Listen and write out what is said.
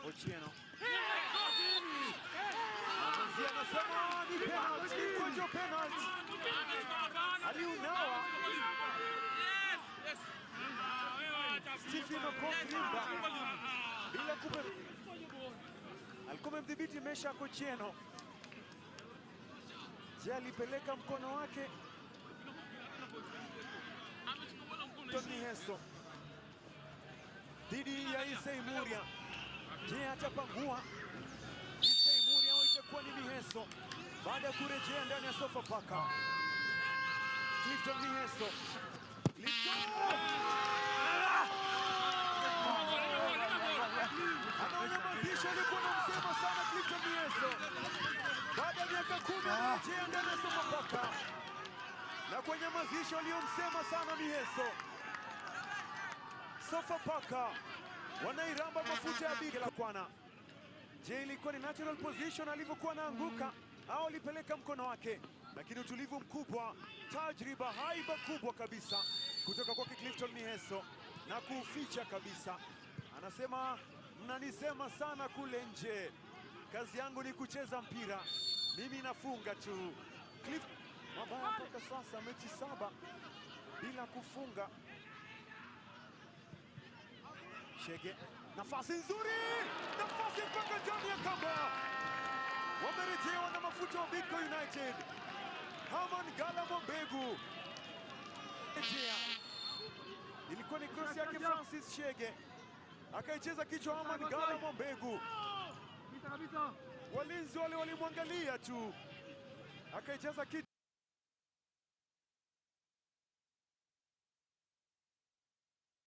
Ochieno anasema ni penalty, kojo penalty. Aliunawa Stephen Okonkrimba bila alikuwa amemdhibiti Meshack Ochieno. Je, alipeleka mkono wake Miheso dhidi ya Issei Muria. Je, atapangua Issei Muria au itakuwa ni Miheso baada ya kurejea ndani ya Sofapaka? Clifton Miheso, anaonyamazisha alikuwa anamsema sana Clifton Miheso. Baada ya miaka 10 anarejea ndani ya Sofapaka na kwenye mazisho aliyomsema sana Miheso. Sofapaka wanairamba mafuta ya bigi la kwana. Je, ilikuwa ni natural position alivyokuwa anaanguka au alipeleka mkono wake? Lakini utulivu mkubwa, tajriba, haiba kubwa kabisa kutoka kwa Clifton Miheso na kuuficha kabisa. Anasema mnanisema sana kule nje, kazi yangu ni kucheza mpira, mimi nafunga tu. Mabaya mpaka sasa, mechi 7 bila kufunga. Shege, nafasi nzuri, nafasi mpaka ndani ya kamba. Wamerejewa na mafuta wa Bidco United. Herman Gala Mwambegu rejea, ilikuwa ni cross yake Francis Shege, akaicheza kichwa Herman Gala Mwambegu. Walinzi wale walimwangalia tu, akaicheza kichwa.